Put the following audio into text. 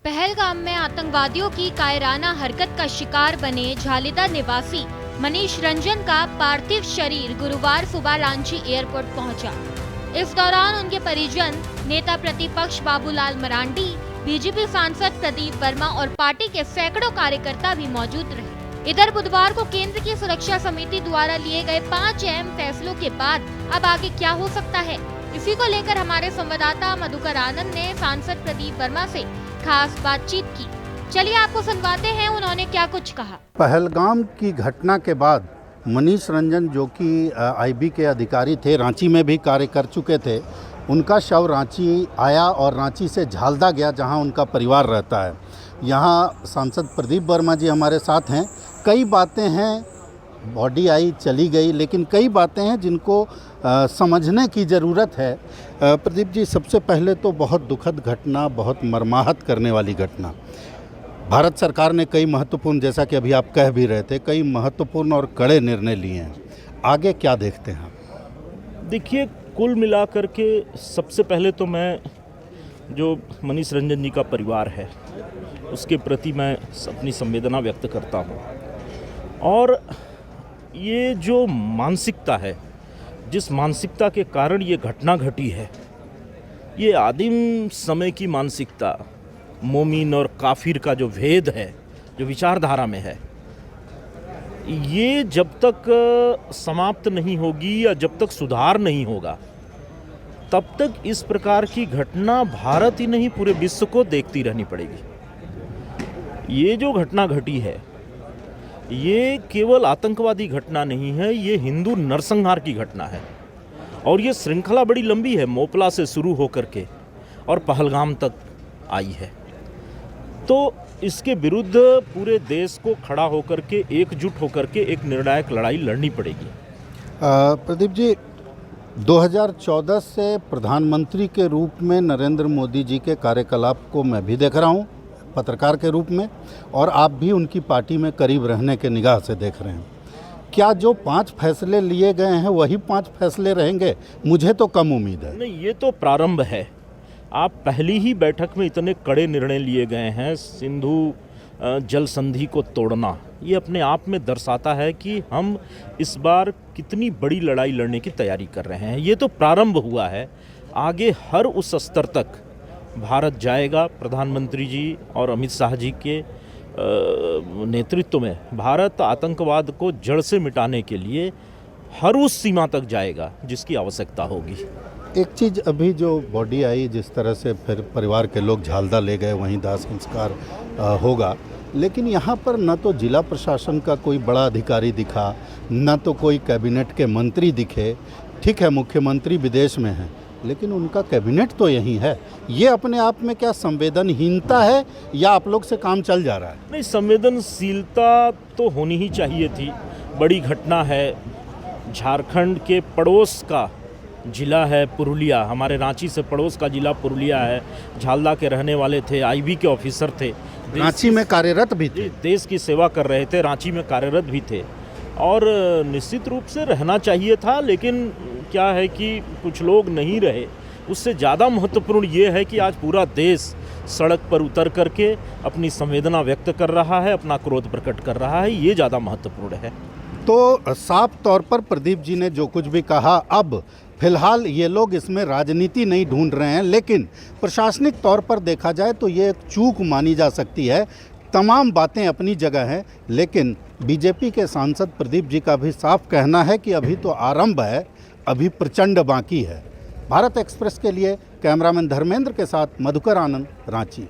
पहलगाम में आतंकवादियों की कायराना हरकत का शिकार बने झालिदा निवासी मनीष रंजन का पार्थिव शरीर गुरुवार सुबह रांची एयरपोर्ट पहुंचा। इस दौरान उनके परिजन, नेता प्रतिपक्ष बाबूलाल मरांडी, बीजेपी सांसद प्रदीप वर्मा और पार्टी के सैकड़ों कार्यकर्ता भी मौजूद रहे। इधर बुधवार को केंद्र की सुरक्षा समिति द्वारा लिए गए 5 अहम फैसलों के बाद अब आगे क्या हो सकता है, इसी को लेकर हमारे संवाददाता मधुकर आनंद ने सांसद प्रदीप वर्मा से खास बातचीत की। चलिए आपको सुनवाते हैं उन्होंने क्या कुछ कहा। पहलगाम की घटना के बाद मनीष रंजन, जो कि आईबी के अधिकारी थे, रांची में भी कार्य कर चुके थे, उनका शव रांची आया और रांची से झालदा गया, जहां उनका परिवार रहता है। यहां सांसद प्रदीप वर्मा जी हमारे साथ हैं। कई बातें हैं, बॉडी आई चली गई, लेकिन कई बातें हैं जिनको समझने की ज़रूरत है। प्रदीप जी, सबसे पहले तो बहुत दुखद घटना, बहुत मर्माहत करने वाली घटना। भारत सरकार ने कई महत्वपूर्ण, जैसा कि अभी आप कह भी रहे थे, कई महत्वपूर्ण और कड़े निर्णय लिए हैं। आगे क्या देखते हैं आप? देखिए, कुल मिलाकर के सबसे पहले तो मैं जो मनीष रंजन जी का परिवार है उसके प्रति मैं अपनी संवेदना व्यक्त करता हूँ। और ये जो मानसिकता है, जिस मानसिकता के कारण ये घटना घटी है, ये आदिम समय की मानसिकता, मोमिन और काफिर का जो भेद है, जो विचारधारा में है, ये जब तक समाप्त नहीं होगी या जब तक सुधार नहीं होगा, तब तक इस प्रकार की घटना भारत ही नहीं पूरे विश्व को देखती रहनी पड़ेगी। ये जो घटना घटी है, ये केवल आतंकवादी घटना नहीं है, ये हिंदू नरसंहार की घटना है। और ये श्रृंखला बड़ी लंबी है, मोपला से शुरू होकर के और पहलगाम तक आई है। तो इसके विरुद्ध पूरे देश को खड़ा होकर के, एकजुट होकर के एक निर्णायक लड़ाई लड़नी पड़ेगी। प्रदीप जी, 2014 से प्रधानमंत्री के रूप में नरेंद्र मोदी जी के कार्यकलाप को मैं भी देख रहा हूँ, पत्रकार के रूप में, और आप भी उनकी पार्टी में करीब रहने के निगाह से देख रहे हैं। क्या जो 5 फैसले लिए गए हैं वही 5 फैसले रहेंगे? मुझे तो कम उम्मीद है। नहीं, ये तो प्रारंभ है। आप पहली ही बैठक में इतने कड़े निर्णय लिए गए हैं, सिंधु जल संधि को तोड़ना, ये अपने आप में दर्शाता है कि हम इस बार कितनी बड़ी लड़ाई लड़ने की तैयारी कर रहे हैं। ये तो प्रारंभ हुआ है, आगे हर उस स्तर तक भारत जाएगा। प्रधानमंत्री जी और अमित शाह जी के नेतृत्व में भारत आतंकवाद को जड़ से मिटाने के लिए हर उस सीमा तक जाएगा जिसकी आवश्यकता होगी। एक चीज़, अभी जो बॉडी आई, जिस तरह से फिर परिवार के लोग झालदा ले गए, वहीं दाह संस्कार होगा, लेकिन यहाँ पर न तो जिला प्रशासन का कोई बड़ा अधिकारी दिखा, न तो कोई कैबिनेट के मंत्री दिखे। ठीक है, मुख्यमंत्री विदेश में हैं, लेकिन उनका कैबिनेट तो यहीं है। ये अपने आप में क्या संवेदनहीनता है या आप लोग से काम चल जा रहा है? नहीं, संवेदनशीलता तो होनी ही चाहिए थी। बड़ी घटना है। झारखंड के पड़ोस का जिला है पुरुलिया, हमारे रांची से पड़ोस का जिला पुरुलिया है। झालदा के रहने वाले थे, आईबी के ऑफिसर थे, रांची में कार्यरत भी थे, देश की सेवा कर रहे थे, रांची में कार्यरत भी थे। और निश्चित रूप से रहना चाहिए था, लेकिन क्या है कि कुछ लोग नहीं रहे। उससे ज़्यादा महत्वपूर्ण ये है कि आज पूरा देश सड़क पर उतर करके अपनी संवेदना व्यक्त कर रहा है, अपना क्रोध प्रकट कर रहा है। ये ज़्यादा महत्वपूर्ण है। तो साफ तौर पर प्रदीप जी ने जो कुछ भी कहा, अब फिलहाल ये लोग इसमें राजनीति नहीं ढूंढ रहे हैं, लेकिन प्रशासनिक तौर पर देखा जाए तो ये एक चूक मानी जा सकती है। तमाम बातें अपनी जगह हैं, लेकिन बीजेपी के सांसद प्रदीप जी का भी साफ कहना है कि अभी तो आरंभ है, अभी प्रचंड बाकी है। भारत एक्सप्रेस के लिए कैमरामैन धर्मेंद्र के साथ मधुकर आनंद, रांची।